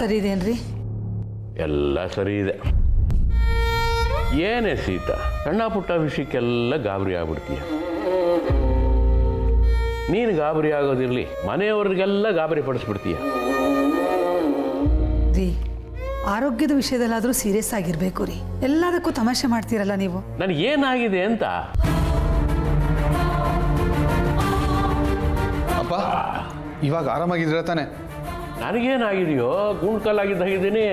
ಸರಿ ಇದೆಯೇನ್ರಿ? ಎಲ್ಲ ಸರಿ ಇದೆ. ಏನೇ ಸೀತಾ, ಸಣ್ಣ ಪುಟ್ಟ ವಿಷಯಕ್ಕೆಲ್ಲ ಗಾಬರಿ ಆಗ್ಬಿಡ್ತೀಯ. ನೀನು ಗಾಬರಿ ಆಗೋದಿರಲಿ, ಮನೆಯವ್ರಿಗೆಲ್ಲ ಗಾಬರಿ ಪಡಿಸ್ಬಿಡ್ತೀಯ. ರೀ, ಆರೋಗ್ಯದ ವಿಷಯದಲ್ಲಾದರೂ ಸೀರಿಯಸ್ ಆಗಿರಬೇಕು ರೀ. ಎಲ್ಲದಕ್ಕೂ ತಮಾಷೆ ಮಾಡ್ತೀರಲ್ಲ ನೀವು. ನನಗೇನಾಗಿದೆ ಅಂತ. ಅಪ್ಪ, ಇವಾಗ ಆರಾಮಾಗಿದ್ದೀರ ತಾನೆ? ನನಗೇನಾಗಿದೆಯೋ, ಗುಂಡ್ಕಲ್ಲಾಗಿದ್ದಾಗಿದ್ದೀನಿ.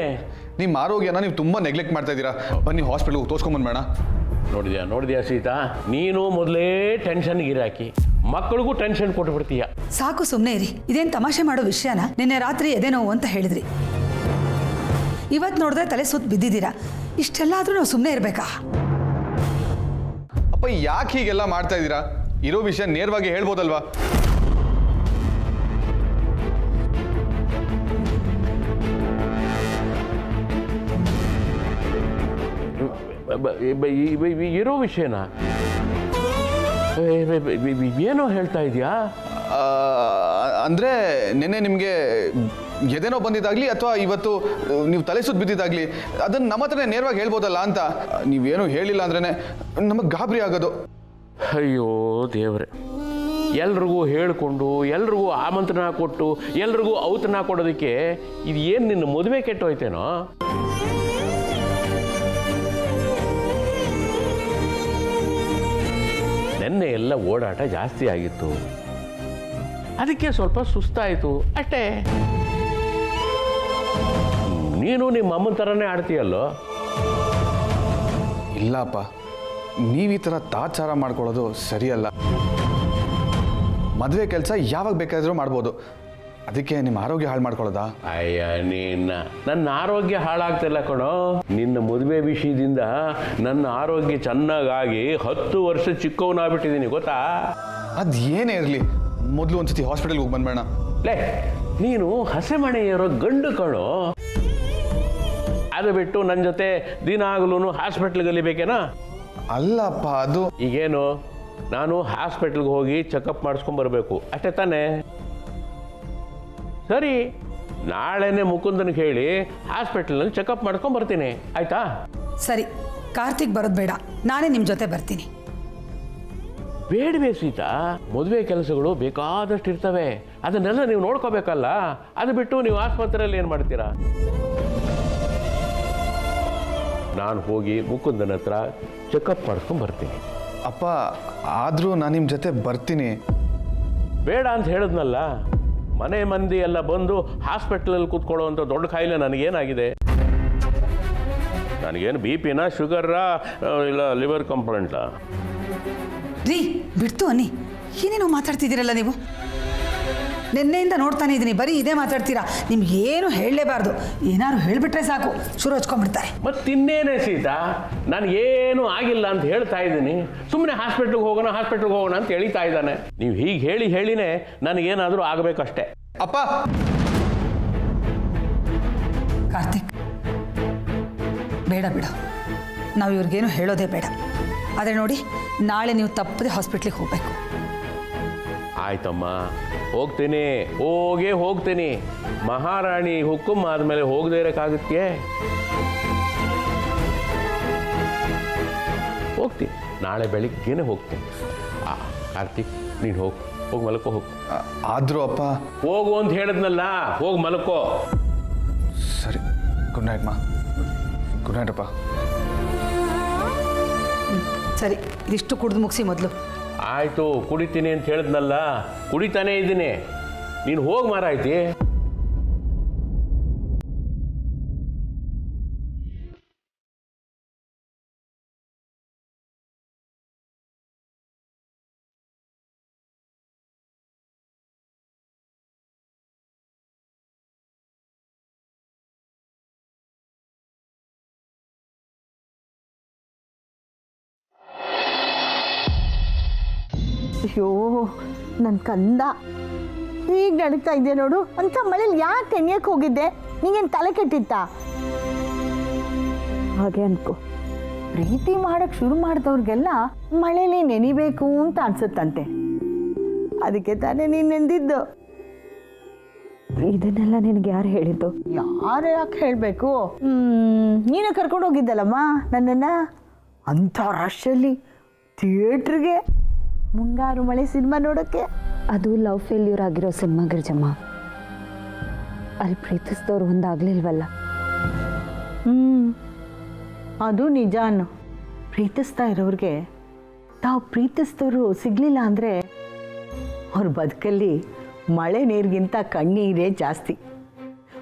ನಿಮ್ಮ ಆರೋಗ್ಯನ ನೀವು ತುಂಬ ನೆಗ್ಲೆಕ್ಟ್ ಮಾಡ್ತಾ ಇದ್ದೀರಾ. ಬನ್ನಿ ಹಾಸ್ಪಿಟ್ಲಿಗೆ ತೋರಿಸ್ಕೊಂಬಂದ್ಬೇಡ. ನೋಡಿದ್ಯಾ ಸೀತಾ, ನೀನು ಮೊದಲೇ ಟೆನ್ಷನ್ಗೆ ಇರಾಕಿ ಮಕ್ಕಳಿಗೂ ಟೆನ್ಷನ್ ಕೊಟ್ಬಿಡ್ತೀಯ. ಸಾಕು, ಸುಮ್ಮನೆ ಇರಿ. ಇದೇನು ತಮಾಷೆ ಮಾಡೋ ವಿಷಯನ? ನಿನ್ನೆ ರಾತ್ರಿ ಎದೆ ನೋವು ಅಂತ ಹೇಳಿದ್ರಿ, ಇವತ್ತು ನೋಡಿದ್ರೆ ತಲೆ ಸುತ್ತ ಬಿದ್ದಿದ್ದೀರಾ. ಇಷ್ಟೆಲ್ಲ ಆದರೂ ನಾವು ಸುಮ್ಮನೆ ಇರಬೇಕಾ? ಅಪ್ಪ, ಯಾಕೆ ಹೀಗೆಲ್ಲ ಮಾಡ್ತಾ ಇದ್ದೀರಾ? ಇರೋ ವಿಷಯ ನೇರವಾಗಿ ಹೇಳ್ಬೋದಲ್ವಾ? ಇರೋ ವಿಷಯನ ಏನೋ ಹೇಳ್ತಾ ಇದೆಯಾ? ಅಂದರೆ ನಿನ್ನೆ ನಿಮಗೆ ಎದೇನೋ ಬಂದಿದ್ದಾಗಲಿ ಅಥವಾ ಇವತ್ತು ನೀವು ತಲೆ ಸುತ್ತ ಬಿದ್ದಿದ್ದಾಗಲಿ ಅದನ್ನು ನಮ್ಮ ಹತ್ರನೇ ನೇರವಾಗಿ ಹೇಳ್ಬೋದಲ್ಲ ಅಂತ. ನೀವೇನು ಹೇಳಿಲ್ಲ ಅಂದ್ರೇ ನಮಗೆ ಗಾಬರಿ ಆಗೋದು. ಅಯ್ಯೋ ದೇವ್ರೆ, ಎಲ್ರಿಗೂ ಹೇಳಿಕೊಂಡು ಎಲ್ರಿಗೂ ಆಮಂತ್ರಣ ಕೊಟ್ಟು ಎಲ್ರಿಗೂ ಔತಣ ಕೊಡೋದಕ್ಕೆ ಇದು ಏನು ನಿನ್ನ ಮದುವೆ ಕೆಟ್ಟೋಯ್ತೇನೋ? ನೆನ್ನೆ ಎಲ್ಲ ಓಡಾಟ ಜಾಸ್ತಿ ಆಗಿತ್ತು, ಅದಕ್ಕೆ ಸ್ವಲ್ಪ ಸುಸ್ತಾಯಿತು ಅಷ್ಟೇ. ನೀನು ನಿಮ್ಮ ಅಮ್ಮನ ಥರನೇ ಆಡ್ತೀಯಲ್ಲೋ? ಇಲ್ಲಪ್ಪ, ನೀವು ಈ ಥರ ತಾಚಾರ ಮಾಡ್ಕೊಳ್ಳೋದು ಸರಿಯಲ್ಲ. ಮದುವೆ ಕೆಲಸ ಯಾವಾಗ ಬೇಕಾದರೂ ಮಾಡ್ಬೋದು, ಅದಕ್ಕೆ ನಿಮ್ಮ ಆರೋಗ್ಯ ಹಾಳು ಮಾಡ್ಕೊಳ್ಳೋದಾ? ಅಯ್ಯ, ನನ್ನ ಆರೋಗ್ಯ ಹಾಳಾಗ್ತಿಲ್ಲ ಕಣೋ. ನಿನ್ನ ಮದುವೆ ವಿಷಯದಿಂದ ನನ್ನ ಆರೋಗ್ಯ ಚೆನ್ನಾಗಾಗಿ 10 ವರ್ಷ ಚಿಕ್ಕವನಾಗ್ಬಿಟ್ಟಿದ್ದೀನಿ, ಗೊತ್ತಾ? ಅದು ಏನೇ ಇರಲಿ, ಮೊದಲು ಒಂದ್ಸತಿ ಹಾಸ್ಪಿಟಲ್ಗೆ ಹೋಗಿ ಬಂದ್ಬೇಡ. ಲೇ, ನೀನು ಹಸೆಮಣೆ ಇರೋ ಗಂಡು ಕಣೋ. ಅದು ಬಿಟ್ಟು ನನ್ನ ಜೊತೆ ದಿನಾಗಲೂ ಹಾಸ್ಪಿಟ್ಲಿಗೆ ಕಲಿಬೇಕೇನಾ? ಅಲ್ಲಪ್ಪ, ಅದು ಈಗೇನು, ನಾನು ಹಾಸ್ಪಿಟ್ಲಿಗೆ ಹೋಗಿ ಚೆಕಪ್ ಮಾಡಿಸ್ಕೊಂಬರ್ಬೇಕು ಅಷ್ಟೇ ತಾನೇ? ಸರಿ, ನಾಳೆನೇ ಮುಕುಂದನಿಗೆ ಹೇಳಿ ಹಾಸ್ಪಿಟಲ್ನಲ್ಲಿ ಚೆಕಪ್ ಮಾಡ್ಕೊಂಬರ್ತೀನಿ, ಆಯ್ತಾ? ಸರಿ, ಕಾರ್ತಿಕ್ ಬರೋದು ಬೇಡ, ನಾನೇ ನಿಮ್ಮ ಜೊತೆ ಬರ್ತೀನಿ. ಬೇಡವೇ ಸೀತಾ, ಮದುವೆ ಕೆಲಸಗಳು ಬೇಕಾದಷ್ಟು ಇರ್ತವೆ, ಅದನ್ನೆಲ್ಲ ನೀವು ನೋಡ್ಕೋಬೇಕಲ್ಲ. ಅದು ಬಿಟ್ಟು ನೀವು ಆಸ್ಪತ್ರೆಯಲ್ಲಿ ಏನು ಮಾಡ್ತೀರಾ? ನಾನು ಹೋಗಿ ಮುಕುಂದನ ಹತ್ರ ಚೆಕಪ್ ಮಾಡಿಸ್ಕೊಂಬರ್ತೀನಿ. ಅಪ್ಪ, ಆದರೂ ನಾನು ನಿಮ್ಮ ಜೊತೆ ಬರ್ತೀನಿ. ಬೇಡ ಅಂತ ಹೇಳಿದ್ನಲ್ಲ, ಮನೆ ಮಂದಿ ಎಲ್ಲ ಬಂದು ಹಾಸ್ಪಿಟ್ಲಲ್ಲಿ ಕೂತ್ಕೊಳ್ಳುವಂಥ ದೊಡ್ಡ ಕಾಯಿಲೆ ನನಗೇನಾಗಿದೆ? ನನಗೇನು BP ನಾ, ಶುಗರಾ, ಇಲ್ಲ ಲಿವರ್ ಕಂಪ್ಲೇಂಟಾ? ರೀ, ಬಿಡ್ತು ಅನ್ನಿ, ಏನೇನೋ ಮಾತಾಡ್ತಿದ್ದೀರಲ್ಲ ನೀವು. ನಿನ್ನೆಯಿಂದ ನೋಡ್ತಾನೆ ಇದ್ದೀನಿ, ಬರೀ ಇದೇ ಮಾತಾಡ್ತೀರಾ. ನಿಮ್ಗೆ ಏನು ಹೇಳಲೇಬಾರ್ದು, ಏನಾದ್ರು ಹೇಳಿಬಿಟ್ರೆ ಸಾಕು ಶುರು ಹಚ್ಕೊಂಡ್ಬಿಡ್ತಾರೆ. ಮತ್ತಿನ್ನೇನೇ ಸೀತಾ, ನನಗೇನು ಆಗಿಲ್ಲ ಅಂತ ಹೇಳ್ತಾ ಇದ್ದೀನಿ. ಸುಮ್ಮನೆ ಹಾಸ್ಪಿಟ್ಲಿಗೆ ಹೋಗೋಣ ಅಂತ ಹೇಳ್ತಾ ಇದ್ದಾನೆ. ನೀವು ಹೀಗೆ ಹೇಳಿನೇ ನನಗೇನಾದರೂ ಆಗಬೇಕಷ್ಟೇ. ಅಪ್ಪ, ಕಾರ್ತಿಕ್, ಬೇಡ ಬಿಡ, ನಾವು ಇವ್ರಿಗೇನು ಹೇಳೋದೇ ಬೇಡ. ಆದರೆ ನೋಡಿ, ನಾಳೆ ನೀವು ತಪ್ಪದೆ ಹಾಸ್ಪಿಟ್ಲಿಗೆ ಹೋಗಬೇಕು. ಆಯ್ತಮ್ಮ, ಹೋಗ್ತೀನಿ. ಮಹಾರಾಣಿ ಹುಕ್ಕುಮ್ ಆದಮೇಲೆ ಹೋಗದೇ ಇರೋಕ್ಕಾಗುತ್ತೆ? ಹೋಗ್ತೀನಿ, ನಾಳೆ ಬೆಳಿಗ್ಗೆನೇ ಹೋಗ್ತೀನಿ. ಕಾರ್ತಿಕ್, ನೀನು ಹೋಗಿ ಮಲ್ಕೋ, ಹೋಗು. ಆದರೂ ಅಪ್ಪ, ಹೋಗು ಅಂತ ಹೇಳಿದ್ನಲ್ಲ, ಹೋಗಿ ಮಲ್ಕೋ. ಸರಿ, ಗುಡ್ ನೈಟ್ ಮಾ. ಗುಡ್ ನೈಟ್ ಅಪ್ಪ. ಸರಿ, ಇದಿಷ್ಟು ಕುಡಿದು ಮುಗಿಸಿ ಮೊದಲು. ಆಯಿತು, ಕುಡಿತೀನಿ ಅಂತ ಹೇಳಿದ್ನಲ್ಲ, ಕುಡಿತಾನೇ ಇದ್ದೀನಿ. ನೀನು ಹೋಗಿ ಮಾರಾಯ್ತಿ. ಅಯ್ಯೋ, ನನ್ನ ಕಂದ ಈಗ ನಡೀತಾ ಇದೆಯಾ ನೋಡು. ಅಂಥ ಮಳೇಲಿ ಯಾಕೆ ನೆನೆಯಕ್ಕೆ ಹೋಗಿದ್ದೆ? ನೀಗೇನು ತಲೆ ಕೆಟ್ಟಿತ್ತಾ? ಹಾಗೆ ಅನ್ಕೋ, ಪ್ರೀತಿ ಮಾಡೋಕ್ಕೆ ಶುರು ಮಾಡಿದವ್ರಿಗೆಲ್ಲ ಮಳೇಲಿ ನೆನಿಬೇಕು ಅಂತ ಅನ್ಸುತ್ತಂತೆ. ಅದಕ್ಕೆ ತಾನೇ ನೀನು ನೆಂದಿದ್ದು. ಇದನ್ನೆಲ್ಲ ನಿನಗೆ ಯಾರು ಹೇಳಿದ್ದು? ಯಾರು ಯಾಕೆ ಹೇಳಬೇಕು? ನೀನು ಕರ್ಕೊಂಡು ಹೋಗಿದ್ದಲ್ಲಮ್ಮ ನನ್ನನ್ನು ಅಂಥ ರಶಲ್ಲಿ ಥಿಯೇಟ್ರಿಗೆ ಮುಂಗಾರು ಮಳೆ ಸಿನಿಮಾ ನೋಡೋಕ್ಕೆ. ಅದು ಲವ್ ಫೇಲ್ಯೂರ್ ಆಗಿರೋ ಸಿನಿಮಾ ಗಿರಿಜಮ್ಮ. ಅಲ್ಲಿ ಪ್ರೀತಿಸಿದವ್ರು ಒಂದಾಗ್ಲಿಲ್ವಲ್ಲ. ಅದು ನಿಜಾನು. ಪ್ರೀತಿಸ್ತಾ ಇರೋರಿಗೆ ತಾವು ಪ್ರೀತಿಸಿದವರು ಸಿಗಲಿಲ್ಲ ಅಂದರೆ ಅವ್ರ ಬದುಕಲ್ಲಿ ಮಳೆ ನೀರಿಗಿಂತ ಕಣ್ಣೀರೇ ಜಾಸ್ತಿ.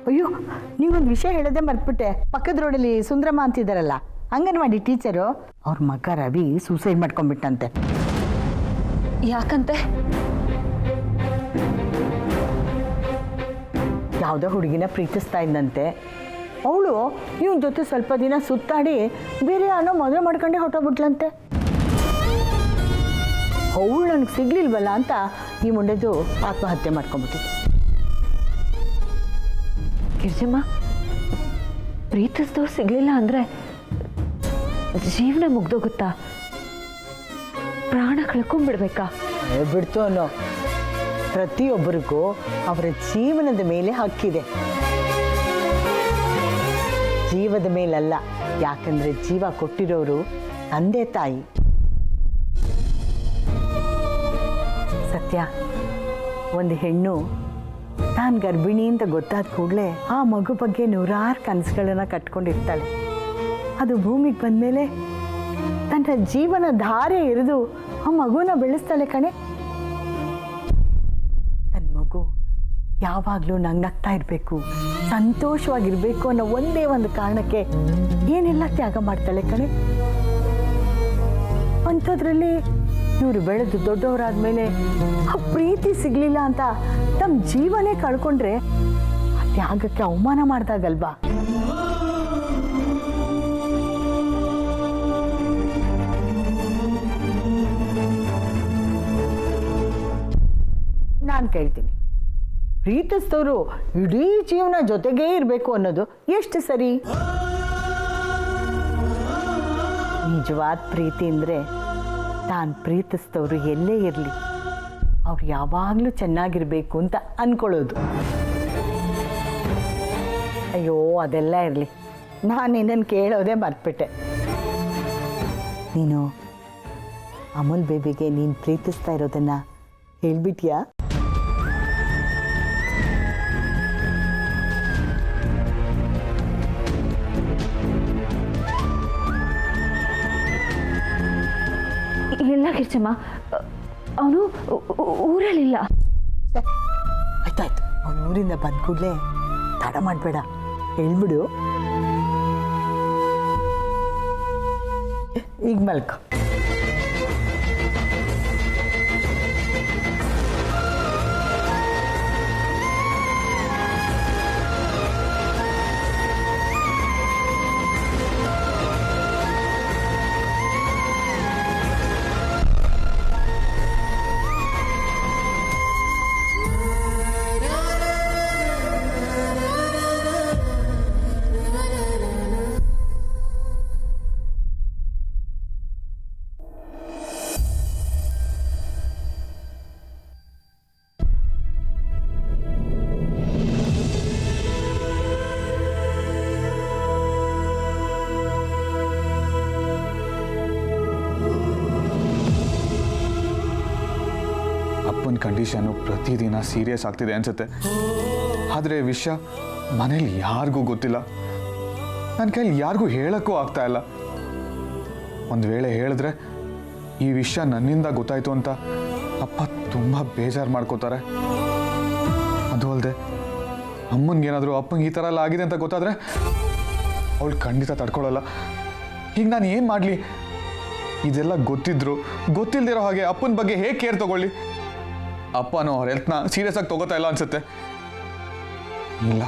ಅಯ್ಯೋ, ನೀವೊಂದು ವಿಷಯ ಹೇಳೋದೇ ಮರ್ತ್ಬಿಟ್ಟೆ. ಪಕ್ಕದ ರೋಡಲ್ಲಿ ಸುಂದ್ರಮ್ಮ ಅಂತಿದ್ದಾರಲ್ಲ, ಅಂಗನವಾಡಿ ಟೀಚರು, ಅವ್ರ ಮಗ ರವಿ ಸೂಸೈಡ್ ಮಾಡ್ಕೊಂಡ್ಬಿಟ್ಟಂತೆ. ಯಾಕಂತೆ? ಯಾವುದೋ ಹುಡುಗಿನ ಪ್ರೀತಿಸ್ತಾ ಇದ್ದಂತೆ. ಅವಳು ಇವನ ಜೊತೆ ಸ್ವಲ್ಪ ದಿನ ಸುತ್ತಾಡಿ ಬೇರೆ ಯಾರೋ ಮದುವೆ ಮಾಡ್ಕೊಂಡೆ ಹೊಟ್ಟೋಗ್ಬಿಟ್ಲಂತೆ. ಅವಳು ನನಗೆ ಸಿಗ್ಲಿಲ್ವಲ್ಲ ಅಂತ ಈ ಮುಂಡೆದು ಆತ್ಮಹತ್ಯೆ ಮಾಡ್ಕೊಂಡ್ಬಿಟ್ಟಿದ್ದೆ. ಗಿರಿಜಮ್ಮ, ಪ್ರೀತಿಸಿದವ್ರು ಸಿಗ್ಲಿಲ್ಲ ಅಂದರೆ ಜೀವನ ಮುಗ್ದೋಗುತ್ತಾ? ಪ್ರಾಣ ಕಳ್ಕೊಂಡ್ಬಿಡ್ಬೇಕಾ? ಬಿಡ್ತು ಅನ್ನೋ. ಪ್ರತಿಯೊಬ್ಬರಿಗೂ ಅವರ ಜೀವನದ ಮೇಲೆ ಹಕ್ಕಿದೆ, ಜೀವದ ಮೇಲಲ್ಲ. ಯಾಕಂದ್ರೆ ಜೀವ ಕೊಟ್ಟಿರೋರು ತಂದೆ ತಾಯಿ. ಸತ್ಯ, ಒಂದು ಹೆಣ್ಣು ತಾನು ಗರ್ಭಿಣಿ ಅಂತ ಗೊತ್ತಾದ ಕೂಡಲೇ ಆ ಮಗು ಬಗ್ಗೆ ನೂರಾರು ಕನಸುಗಳನ್ನ ಕಟ್ಕೊಂಡಿರ್ತಾಳೆ. ಅದು ಭೂಮಿಗೆ ಬಂದಮೇಲೆ ತನ್ನ ಜೀವನ ಧಾರೆ ಎರೆದು ಆ ಮಗುನ ಬೆಳೆಸ್ತಾಳೆ ಕಣೆ. ನನ್ನ ಮಗು ಯಾವಾಗಲೂ ನಗ್ನಗ್ತಾ ಇರಬೇಕು, ಸಂತೋಷವಾಗಿರಬೇಕು ಅನ್ನೋ ಒಂದೇ ಒಂದು ಕಾರಣಕ್ಕೆ ಏನೆಲ್ಲ ತ್ಯಾಗ ಮಾಡ್ತಾಳೆ ಕಣೆ. ಅಂಥದ್ರಲ್ಲಿ ಇವರು ಬೆಳೆದು ದೊಡ್ಡವರಾದ್ಮೇಲೆ ಆ ಪ್ರೀತಿ ಸಿಗ್ಲಿಲ್ಲ ಅಂತ ತಮ್ಮ ಜೀವನೇ ಕಳ್ಕೊಂಡ್ರೆ ಆ ತ್ಯಾಗಕ್ಕೆ ಅವಮಾನ ಮಾಡ್ದಾಗಲ್ವಾ? ನಾನು ಕೇಳ್ತೀನಿ, ಪ್ರೀತಿಸಿದವರು ಇಡೀ ಜೀವನ ಜೊತೆಗೇ ಇರಬೇಕು ಅನ್ನೋದು ಎಷ್ಟು ಸರಿ? ನಿಜವಾದ ಪ್ರೀತಿ ಅಂದರೆ ತಾನು ಪ್ರೀತಿಸಿದವರು ಎಲ್ಲೇ ಇರಲಿ ಅವ್ರು ಯಾವಾಗಲೂ ಚೆನ್ನಾಗಿರಬೇಕು ಅಂತ ಅಂದ್ಕೊಳ್ಳೋದು. ಅಯ್ಯೋ, ಅದೆಲ್ಲ ಇರಲಿ, ನಾನು ನಿನ್ನನ್ನು ಕೇಳೋದೇ ಮರ್ತ್ಬಿಟ್ಟೆ. ನೀನು ಅಮೂಲ್ ಬೇಬಿಗೆ ನೀನು ಪ್ರೀತಿಸ್ತಾ ಇರೋದನ್ನು ಹೇಳ್ಬಿಟ್ಯಾ? ಇಲ್ಲ ಗಿರಿಜಮ್ಮ, ಅವನು ಊರಲ್ಲಿಲ್ಲ. ಆಯ್ತಾಯ್ತು, ಅವ್ನು ಊರಿಂದ ಬಂದ ಕೂಡಲೇ ತಡ ಮಾಡಬೇಡ, ಹೇಳ್ಬಿಡು. ಈಗ ಮಲ್ಕೊ. ಅಪ್ಪನ ಕಂಡೀಷನು ಪ್ರತಿದಿನ ಸೀರಿಯಸ್ ಆಗ್ತಿದೆ ಅನ್ಸುತ್ತೆ. ಆದರೆ ವಿಷಯ ಮನೇಲಿ ಯಾರಿಗೂ ಗೊತ್ತಿಲ್ಲ, ನನ್ನ ಕೈಲಿ ಯಾರಿಗೂ ಹೇಳೋಕ್ಕೂ ಆಗ್ತಾ ಇಲ್ಲ. ಒಂದು ವೇಳೆ ಹೇಳಿದ್ರೆ ಈ ವಿಷಯ ನನ್ನಿಂದ ಗೊತ್ತಾಯ್ತು ಅಂತ ಅಪ್ಪ ತುಂಬ ಬೇಜಾರು ಮಾಡ್ಕೋತಾರೆ. ಅದು ಅಲ್ಲದೆ ಅಮ್ಮನಿಗೇನಾದರೂ ಅಪ್ಪಂಗೆ ಈ ಥರ ಎಲ್ಲ ಆಗಿದೆ ಅಂತ ಗೊತ್ತಾದರೆ ಅವಳು ಖಂಡಿತ ತಡ್ಕೊಳ್ಳಲ್ಲ. ಈಗ ನಾನು ಏನು ಮಾಡಲಿ? ಇದೆಲ್ಲ ಗೊತ್ತಿದ್ರು ಗೊತ್ತಿಲ್ಲದಿರೋ ಹಾಗೆ ಅಪ್ಪನ ಬಗ್ಗೆ ಹೇಗೆ ಕೇರ್ ತಗೊಳ್ಳಿ? ಅಪ್ಪನೂ ಅವ್ರ ಹೆಲ್ತ್ನ ಸೀರಿಯಸ್ ಆಗಿ ತಗೋತಾ ಇಲ್ಲ ಅನ್ಸುತ್ತೆ. ಇಲ್ಲ,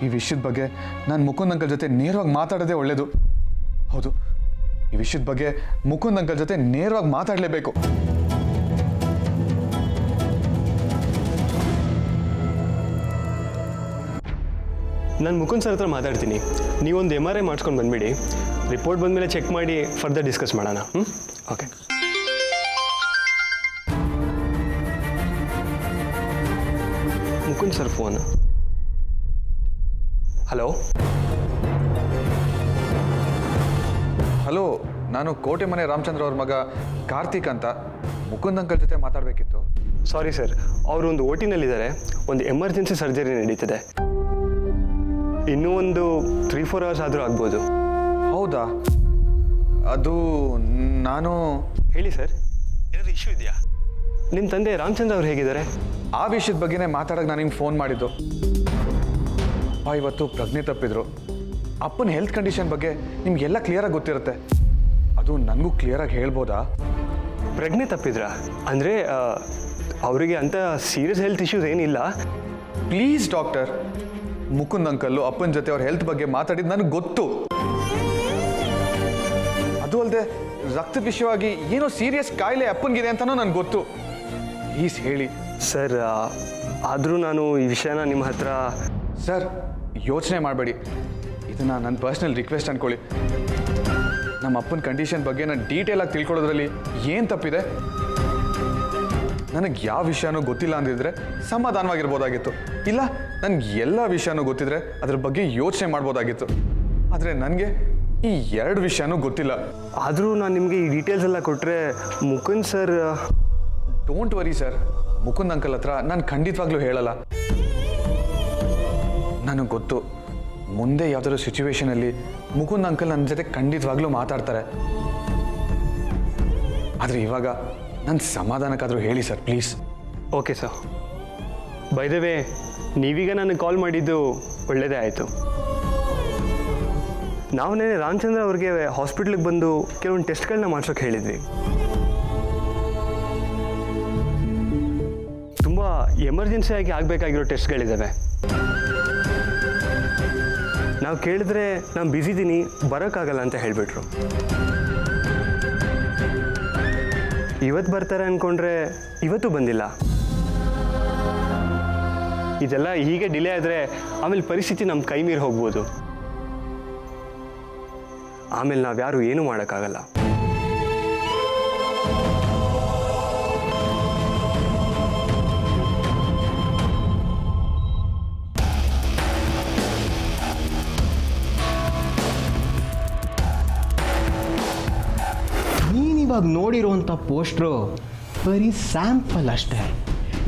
ಈ ವಿಷಯದ ಬಗ್ಗೆ ನಾನು ಮುಕುಂದ್ ಅಂಕಲ್ ಜೊತೆ ನೇರವಾಗಿ ಮಾತಾಡೋದೇ ಒಳ್ಳೇದು. ಹೌದು, ಈ ವಿಷಯದ ಬಗ್ಗೆ ಮುಕುಂದ್ ಅಂಕಲ್ ಜೊತೆ ನೇರವಾಗಿ ಮಾತಾಡಲೇಬೇಕು. ನಾನು ಮುಕುಂದ್ ಸರ್ ಹತ್ರ ಮಾತಾಡ್ತೀನಿ. ನೀವೊಂದು MRI ಮಾಡಿಸ್ಕೊಂಡು ಬಂದುಬಿಡಿ. ರಿಪೋರ್ಟ್ ಬಂದಮೇಲೆ ಚೆಕ್ ಮಾಡಿ ಫರ್ದರ್ ಡಿಸ್ಕಸ್ ಮಾಡೋಣ. Okay. Mukund sir phone. Hello hello, ನಾನು ಕೋಟೆ ಮನೆ ರಾಮಚಂದ್ರ ಅವ್ರ ಮಗ ಕಾರ್ತಿಕ್ ಅಂತ. ಮುಕುಂದ್ ಅಂಕಲ್ ಜೊತೆ ಮಾತಾಡಬೇಕಿತ್ತು. ಸಾರಿ ಸರ್, ಅವರು ಒಂದು ಓಟಿನಲ್ಲಿದ್ದಾರೆ. ಒಂದು ಎಮರ್ಜೆನ್ಸಿ ಸರ್ಜರಿ ನಡೀತಿದೆ. ಇನ್ನೂ ಒಂದು 3-4 ಅವರ್ಸ್ ಆದರೂ ಆಗ್ಬೋದು. ಹೌದಾ? ಅದು ನಾನು ಹೇಳಿ ಸರ್, ಏನಾದರೂ ಇಶ್ಯೂ ಇದೆಯಾ? ನಿಮ್ಮ ತಂದೆ ರಾಮಚಂದ್ರ ಅವ್ರು ಹೇಗಿದ್ದಾರೆ? ಆ ವಿಷಯದ ಬಗ್ಗೆನೇ ಮಾತಾಡೋಕೆ ನಾನು ನಿಮ್ಗೆ ಫೋನ್ ಮಾಡಿದ್ದು. ಅಪ್ಪ ಇವತ್ತು ಪ್ರಜ್ಞೆ ತಪ್ಪಿದ್ರು. ಅಪ್ಪನ ಹೆಲ್ತ್ ಕಂಡೀಷನ್ ಬಗ್ಗೆ ನಿಮಗೆಲ್ಲ ಕ್ಲಿಯರಾಗಿ ಗೊತ್ತಿರುತ್ತೆ. ಅದು ನನಗೂ ಕ್ಲಿಯರಾಗಿ ಹೇಳ್ಬೋದಾ? ಪ್ರಜ್ಞೆ ತಪ್ಪಿದ್ರಾ? ಅಂದರೆ ಅವರಿಗೆ ಅಂಥ ಸೀರಿಯಸ್ ಹೆಲ್ತ್ ಇಶ್ಯೂಸ್ ಏನಿಲ್ಲ. ಪ್ಲೀಸ್ ಡಾಕ್ಟರ್, ಮುಕುಂದ್ ಅಂಕಲ್ಲು ಅಪ್ಪನ ಜೊತೆ ಅವ್ರ ಹೆಲ್ತ್ ಬಗ್ಗೆ ಮಾತಾಡಿದ್ದು ನನಗೆ ಗೊತ್ತು. ಅದು ಅಲ್ಲದೆ ರಕ್ತದ ವಿಷಯವಾಗಿ ಏನೋ ಸೀರಿಯಸ್ ಕಾಯಿಲೆ ಅಪ್ಪನಿಗಿದೆ ಅಂತಲೂ ನನಗೆ ಗೊತ್ತು. ಪ್ಲೀಸ್ ಹೇಳಿ ಸರ್. ಆದರೂ ನಾನು ಈ ವಿಷಯನ ನಿಮ್ಮ ಹತ್ರ... ಸರ್, ಯೋಚನೆ ಮಾಡಬೇಡಿ. ಇದನ್ನು ನನ್ನ ಪರ್ಸ್ನಲ್ ರಿಕ್ವೆಸ್ಟ್ ಅಂದ್ಕೊಳ್ಳಿ. ನಮ್ಮ ಅಪ್ಪನ ಕಂಡೀಷನ್ ಬಗ್ಗೆ ನಾನು ಡೀಟೇಲಾಗಿ ತಿಳ್ಕೊಳ್ಳೋದ್ರಲ್ಲಿ ಏನು ತಪ್ಪಿದೆ? ನನಗೆ ಯಾವ ವಿಷಯನೂ ಗೊತ್ತಿಲ್ಲ ಅಂದಿದ್ರೆ ಸಮಾಧಾನವಾಗಿರ್ಬೋದಾಗಿತ್ತು. ಇಲ್ಲ, ನನಗೆ ಎಲ್ಲ ವಿಷಯನೂ ಗೊತ್ತಿದ್ರೆ ಅದ್ರ ಬಗ್ಗೆ ಯೋಚನೆ ಮಾಡ್ಬೋದಾಗಿತ್ತು. ಆದರೆ ನನಗೆ ಈ 2 ವಿಷಯನೂ ಗೊತ್ತಿಲ್ಲ. ಆದರೂ ನಾನು ನಿಮಗೆ ಈ ಡೀಟೇಲ್ಸ್ ಎಲ್ಲ ಕೊಟ್ಟರೆ Mukund sir... don't worry sir, Mukund uncle ಹತ್ರ ನಾನು ಖಂಡಿತವಾಗ್ಲೂ ಹೇಳಲ್ಲ. ನನಗೆ ಗೊತ್ತು, ಮುಂದೆ ಯಾವುದಾದ್ರು ಸಿಚುವೇಶನಲ್ಲಿ ಮುಕುಂದ್ ಅಂಕಲ್ ನನ್ನ ಜೊತೆ ಖಂಡಿತವಾಗ್ಲೂ ಮಾತಾಡ್ತಾರೆ. ಆದರೆ ಇವಾಗ ನನ್ನ ಸಮಾಧಾನಕ್ಕಾದರೂ ಹೇಳಿ sir, please. Okay sir. By the way, ನೀವೀಗ ನನಗೆ ಕಾಲ್ ಮಾಡಿದ್ದು ಒಳ್ಳೆಯದೇ ಆಯಿತು. ನಾವು ನೆನೆ ರಾಮಚಂದ್ರ ಅವ್ರಿಗೆ ಹಾಸ್ಪಿಟ್ಲಿಗೆ ಬಂದು ಕೆಲವೊಂದು ಟೆಸ್ಟ್ಗಳನ್ನ ಮಾಡ್ಸೋಕೆ ಹೇಳಿದ್ವಿ. ತುಂಬ ಎಮರ್ಜೆನ್ಸಿಯಾಗಿ ಆಗಬೇಕಾಗಿರೋ ಟೆಸ್ಟ್ಗಳಿದ್ದಾವೆ. ನಾವು ಕೇಳಿದ್ರೆ ನಾನು ಬ್ಯುಸಿದ್ದೀನಿ, ಬರೋಕ್ಕಾಗಲ್ಲ ಅಂತ ಹೇಳಿಬಿಟ್ರು. ಇವತ್ತು ಬರ್ತಾರೆ ಅಂದ್ಕೊಂಡ್ರೆ ಇವತ್ತು ಬಂದಿಲ್ಲ. ಇದೆಲ್ಲ ಹೀಗೆ ಡಿಲೇ ಆದರೆ ಆಮೇಲೆ ಪರಿಸ್ಥಿತಿ ನಮ್ಮ ಕೈ ಮೀರಿ ಹೋಗ್ಬೋದು. ಆಮೇಲೆ ನಾವ್ಯಾರು ಏನೂ ಮಾಡೋಕ್ಕಾಗಲ್ಲ. ನೀನಿವಾಗ ನೋಡಿರುವಂಥ ಪೋಸ್ಟ್ರು ಬರೀ ಸ್ಯಾಂಪಲ್ ಅಷ್ಟೇ.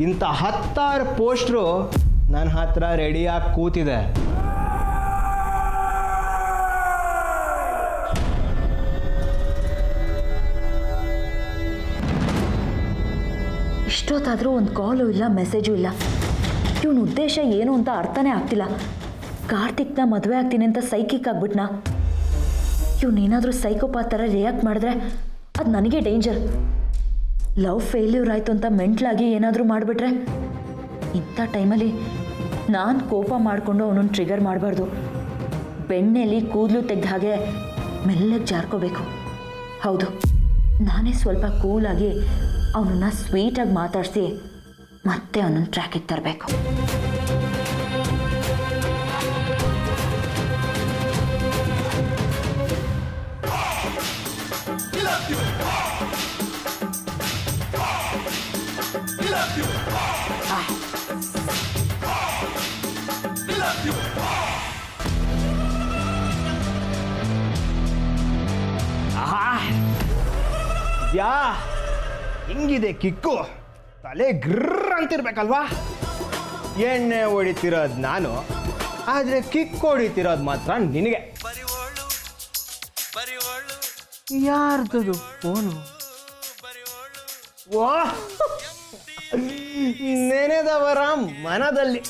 ಇಂಥ 10 ಪೋಸ್ಟ್ರು ನನ್ನ ಹತ್ರ ರೆಡಿಯಾಗಿ ಕೂತಿದೆ. ಇಷ್ಟೊತ್ತಾದರೂ ಒಂದು ಕಾಲು ಇಲ್ಲ, ಮೆಸೇಜು ಇಲ್ಲ. ಇವನ ಉದ್ದೇಶ ಏನು ಅಂತ ಅರ್ಥನೇ ಆಗ್ತಿಲ್ಲ. ಕಾರ್ತಿಕ್ನ ಮದುವೆ ಆಗ್ತೀನಿ ಅಂತ ಸೈಕಿಕ್ ಆಗ್ಬಿಟ್ನಾ? ಇವನೇನಾದರೂ ಸೈಕೋಪಾತ್ ಥರ ರಿಯಾಕ್ಟ್ ಮಾಡಿದ್ರೆ ಅದು ನನಗೆ ಡೇಂಜರ್. ಲವ್ ಫೇಲ್ಯೂರ್ ಆಯಿತು ಅಂತ ಮೆಂಟ್ಲಾಗಿ ಏನಾದರೂ ಮಾಡಿಬಿಟ್ರೆ? ಇಂಥ ಟೈಮಲ್ಲಿ ನಾನು ಕೋಪ ಮಾಡಿಕೊಂಡು ಅವನನ್ನು ಟ್ರಿಗರ್ ಮಾಡಬಾರ್ದು. ಬೆಣ್ಣೆಯಲ್ಲಿ ಕೂದಲು ತೆಗೆದ ಹಾಗೆ ಮೆಲ್ಲಗೆ ಜಾರ್ಕೋಬೇಕು. ಹೌದು, ನಾನೇ ಸ್ವಲ್ಪ ಕೂಲಾಗಿ ಅವನನ್ನು ಸ್ವೀಟಾಗಿ ಮಾತಾಡಿಸಿ ಮತ್ತೆ ಅವನನ್ನು ಟ್ರ್ಯಾಕಿಗೆ ತರಬೇಕು. ಯಾ ಹಿಂಗಿದೆ ಕಿಕ್ಕು, ತಲೆ ಗ್ರರ್ ಅಂತಿರ್ಬೇಕಲ್ವಾ? ಎಣ್ಣೆ ಹೊಡಿತಿರೋದು ನಾನು, ಆದರೆ ಕಿಕ್ ಹೊಡಿತಿರೋದು ಮಾತ್ರ ನಿನಗೆ. ಯಾರ್ದದು ಫೋನು? ವಾ, ನೆನೆದವರ ಮನದಲ್ಲಿ.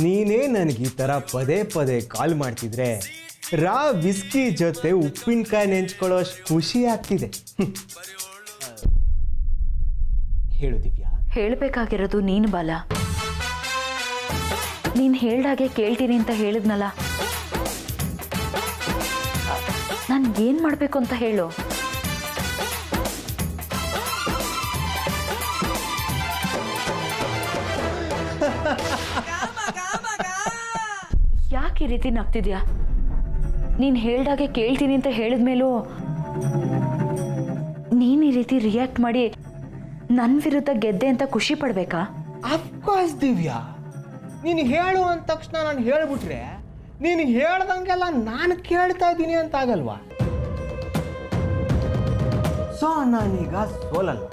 ನೀನೇ ನನಗೆ ಈ ಥರ ಪದೇ ಪದೇ ಕಾಲ್ ಮಾಡ್ತಿದ್ರೆ ರಾ ವಿಸ್ಕಿ ಜೊತೆ ಉಪ್ಪಿನಕಾಯಿ ನೆಂಚ್ಕೊಳ್ಳೋಷ್ಟು ಖುಷಿ ಆಗ್ತಿದೆ. ಹೇಳು ದಿವ್ಯಾ. ಹೇಳಬೇಕಾಗಿರೋದು ನೀನು ಬಾಲ. ನೀನು ಹೇಳ್ದಾಗೆ ಕೇಳ್ತೀನಿ ಅಂತ ಹೇಳಿದ್ನಲ್ಲ, ನಾನು ಏನು ಮಾಡಬೇಕು ಅಂತ ಹೇಳು. ಯಾಕೆ ಈ ರೀತಿ ನಗ್ತಿದ್ಯಾ? ನೀನು ಹೇಳ್ದಾಗೆ ಕೇಳ್ತೀನಿ ಅಂತ ಹೇಳಿದ್ಮೇಲೂ ನೀನು ಈ ರೀತಿ ರಿಯಾಕ್ಟ್ ಮಾಡಿ ನನ್ನ ವಿರುದ್ಧ ಗೆದ್ದೆ ಅಂತ ಖುಷಿ ಪಡಬೇಕಾ? ಅಫ್ಕೋರ್ಸ್ ದಿವ್ಯಾ, ನೀನು ಹೇಳು ಅಂದ ತಕ್ಷಣ ನಾನು ಹೇಳ್ಬಿಟ್ರೆ ನೀನು ಹೇಳ್ದಂಗೆಲ್ಲ ನಾನು ಕೇಳ್ತಾ ಇದ್ದೀನಿ ಅಂತ ಆಗಲ್ವಾ? ಸೊ ನಾನೀಗ ಸೋಲಲ್ಲ,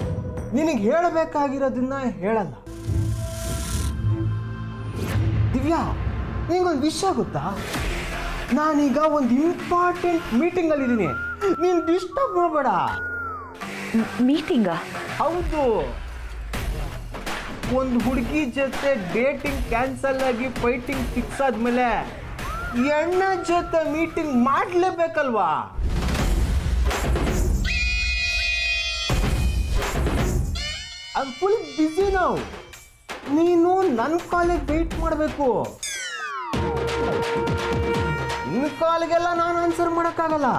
ನಿನಗೆ ಹೇಳಬೇಕಾಗಿರೋದನ್ನ ಹೇಳಲ್ಲ. ದಿವ್ಯಾ, ನಿಂಗೊಂದು ವಿಷಯ ಗೊತ್ತಾ? ನಾನೀಗ ಒಂದು ಇಂಪಾರ್ಟೆಂಟ್ ಮೀಟಿಂಗಲ್ಲಿದ್ದೀನಿ, ನೀನು ಡಿಸ್ಟರ್ಬ್ ಮಾಡಬೇಡ. ಮೀಟಿಂಗಾ? ಹೌದು, ಒಂದು ಹುಡುಗಿ ಜೊತೆ ಡೇಟಿಂಗ್ ಕ್ಯಾನ್ಸಲ್ ಆಗಿ ಫೈಟಿಂಗ್ ಫಿಕ್ಸ್ ಆದ್ಮೇಲೆ ಎಣ್ಣ ಜೊತೆ ಮೀಟಿಂಗ್ ಮಾಡಲೇಬೇಕಲ್ವಾ? ಐ ಫುಲ್ ಬಿಸಿ ನಾವು. ನೀನು ನನ್ನ ಕಾಲಿಗೆ ವೆಯ್ಟ್ ಮಾಡಬೇಕು. ನಿನ್ನ ಕಾಲಿಗೆಲ್ಲ ನಾನು ಆನ್ಸರ್ ಮಾಡೋಕ್ಕಾಗಲ್ಲ.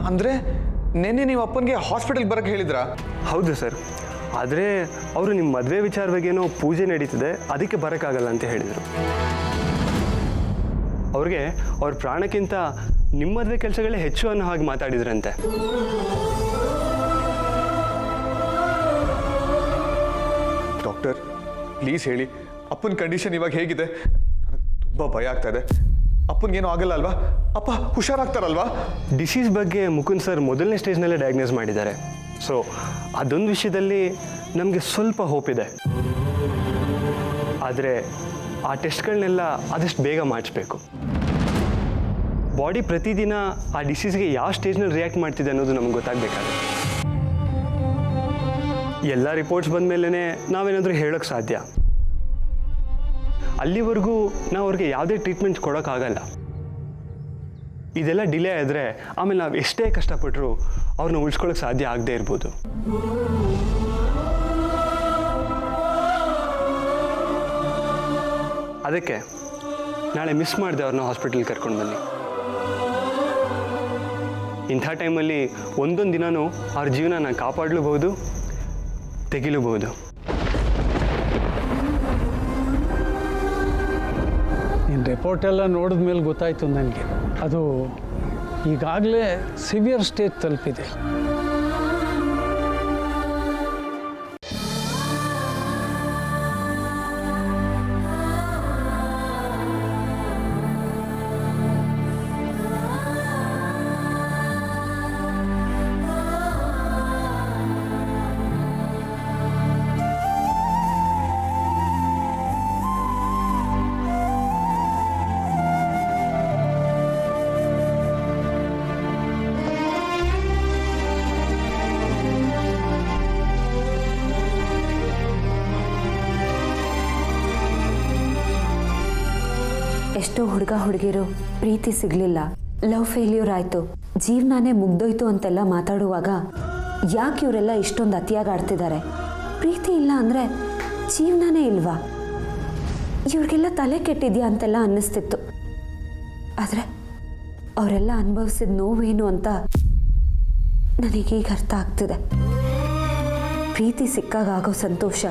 ಅಂದರೆ ನೆನ್ನೆ ನೀವು ಅಪ್ಪನಿಗೆ ಹಾಸ್ಪಿಟಲ್ಗೆ ಬರೋಕ್ಕೆ ಹೇಳಿದ್ರಾ? ಹೌದು ಸರ್, ಆದರೆ ಅವರು ನಿಮ್ಮ ಮದುವೆ ವಿಚಾರವಾಗೇನೋ ಪೂಜೆ ನಡೀತಿದೆ, ಅದಕ್ಕೆ ಬರೋಕ್ಕಾಗಲ್ಲ ಅಂತ ಹೇಳಿದರು. ಅವ್ರಿಗೆ ಅವ್ರ ಪ್ರಾಣಕ್ಕಿಂತ ನಿಮ್ಮ ಮದುವೆ ಕೆಲಸಗಳೇ ಹೆಚ್ಚು ಅನ್ನೋ ಹಾಗೆ ಮಾತಾಡಿದ್ರಂತೆ. ಡಾಕ್ಟರ್, ಪ್ಲೀಸ್ ಹೇಳಿ, ಅಪ್ಪನ ಕಂಡೀಷನ್ ಇವಾಗ ಹೇಗಿದೆ? ನನಗೆ ತುಂಬ ಭಯ ಆಗ್ತಾ ಇದೆ. ಅಪ್ಪನಿಗೇನು ಆಗಲ್ಲ ಅಲ್ವಾ? ಅಪ್ಪ ಹುಷಾರಾಗ್ತಾರಲ್ವಾ? ಡಿಸೀಸ್ ಬಗ್ಗೆ ಮುಕುಂದ್ ಸರ್ ಮೊದಲನೇ ಸ್ಟೇಜ್ನಲ್ಲೇ ಡಯಾಗ್ನೋಸ್ ಮಾಡಿದ್ದಾರೆ. ಸೊ ಅದೊಂದು ವಿಷಯದಲ್ಲಿ ನಮಗೆ ಸ್ವಲ್ಪ ಹೋಪ್ ಇದೆ. ಆದರೆ ಆ ಟೆಸ್ಟ್ಗಳನ್ನೆಲ್ಲ ಆದಷ್ಟು ಬೇಗ ಮಾಡಿಸ್ಬೇಕು. ಬಾಡಿ ಪ್ರತಿದಿನ ಆ ಡಿಸೀಸ್ಗೆ ಯಾವ ಸ್ಟೇಜ್ನಲ್ಲಿ ರಿಯಾಕ್ಟ್ ಮಾಡ್ತಿದೆ ಅನ್ನೋದು ನಮ್ಗೆ ಗೊತ್ತಾಗಬೇಕಾಗುತ್ತೆ. ಎಲ್ಲ ರಿಪೋರ್ಟ್ಸ್ ಬಂದ ಮೇಲೇ ನಾವೇನಾದರೂ ಹೇಳೋಕ್ಕೆ ಸಾಧ್ಯ. ಅಲ್ಲಿವರೆಗೂ ನಾವು ಅವ್ರಿಗೆ ಯಾವುದೇ ಟ್ರೀಟ್ಮೆಂಟ್ ಕೊಡೋಕ್ಕಾಗಲ್ಲ. ಇದೆಲ್ಲ ಡಿಲೇ ಆದರೆ ಆಮೇಲೆ ನಾವು ಎಷ್ಟೇ ಕಷ್ಟಪಟ್ಟರು ಅವ್ರನ್ನ ಉಳಿಸ್ಕೊಳ್ಳೋಕೆ ಸಾಧ್ಯ ಆಗದೆ ಇರ್ಬೋದು. ಅದಕ್ಕೆ ನಾಳೆ ಮಿಸ್ ಮಾಡಿದೆ ಅವ್ರನ್ನ ಹಾಸ್ಪಿಟಲ್ಗೆ ಕರ್ಕೊಂಡು ಬನ್ನಿ. ಇಂಥ ಟೈಮಲ್ಲಿ ಒಂದೊಂದು ದಿನವೂ ಅವ್ರ ಜೀವನ ಕಾಪಾಡಲೂಬಹುದು, ತೆಗಿಲೂಬಹುದು. ನಿನ್ನ ರಿಪೋರ್ಟೆಲ್ಲ ನೋಡಿದ ಮೇಲೆ ಗೊತ್ತಾಯಿತು ನನಗೆ, ಅದು ಈಗಾಗಲೇ ಸಿವಿಯರ್ ಸ್ಟೇಜ್ ತಲುಪಿದೆ. ಎಷ್ಟೋ ಹುಡುಗ ಹುಡುಗಿರು ಪ್ರೀತಿ ಸಿಗಲಿಲ್ಲ, ಲವ್ ಫೇಲ್ಯೂರ್ ಆಯಿತು, ಜೀವನನೇ ಮುಗ್ದೋಯ್ತು ಅಂತೆಲ್ಲ ಮಾತಾಡುವಾಗ ಯಾಕೆ ಇವರೆಲ್ಲ ಇಷ್ಟೊಂದು ಅತಿಯಾಗಿ ಆಡ್ತಿದ್ದಾರೆ? ಪ್ರೀತಿ ಇಲ್ಲ ಅಂದರೆ ಜೀವನನೇ ಇಲ್ವಾ? ಇವ್ರಿಗೆಲ್ಲ ತಲೆ ಕೆಟ್ಟಿದ್ಯಾ ಅಂತೆಲ್ಲ ಅನ್ನಿಸ್ತಿತ್ತು. ಆದರೆ ಅವರೆಲ್ಲ ಅನುಭವಿಸಿದ ನೋವೇನು ಅಂತ ನನಗೀಗ ಅರ್ಥ ಆಗ್ತಿದೆ. ಪ್ರೀತಿ ಸಿಕ್ಕಾಗೋ ಸಂತೋಷ,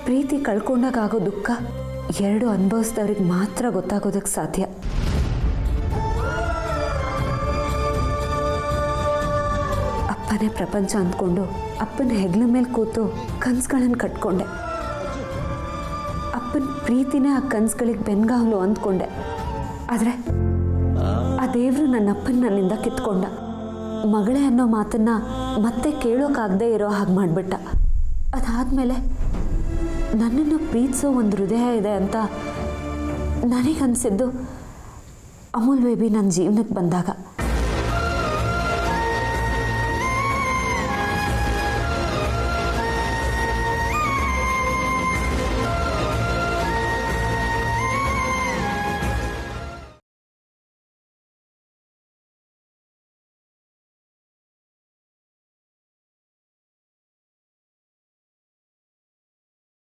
ಪ್ರೀತಿ ಕಳ್ಕೊಂಡಾಗೋ ದುಃಖ ಎರಡು ಅನುಭವಿಸಿದವ್ರಿಗೆ ಮಾತ್ರ ಗೊತ್ತಾಗೋದಕ್ಕೆ ಸಾಧ್ಯ. ಅಪ್ಪನೇ ಪ್ರಪಂಚ ಅಂದ್ಕೊಂಡು ಅಪ್ಪನ ಹೆಗ್ಲ ಮೇಲೆ ಕೂತು ಕನಸುಗಳನ್ನು ಕಟ್ಕೊಂಡೆ. ಅಪ್ಪನ ಪ್ರೀತಿನೇ ಆ ಕನಸುಗಳಿಗೆ ಬೆನ್ಗಾವಲು ಅಂದ್ಕೊಂಡೆ. ಆದರೆ ಆ ದೇವರು ನನ್ನ ಅಪ್ಪನ ನನ್ನಿಂದ ಕಿತ್ಕೊಂಡ. ಮಗಳೇ ಅನ್ನೋ ಮಾತನ್ನ ಮತ್ತೆ ಕೇಳೋಕ್ಕಾಗದೇ ಇರೋ ಹಾಗೆ ಮಾಡಿಬಿಟ್ಟ. ಅದಾದಮೇಲೆ ನನ್ನನ್ನು ಪ್ರೀತಿಸೋ ಒಂದು ಹೃದಯ ಇದೆ ಅಂತ ನನಗನ್ಸಿದ್ದು ಅಮೂಲ್ ಬೇಬಿ ನನ್ನ ಜೀವನಕ್ಕೆ ಬಂದಾಗ.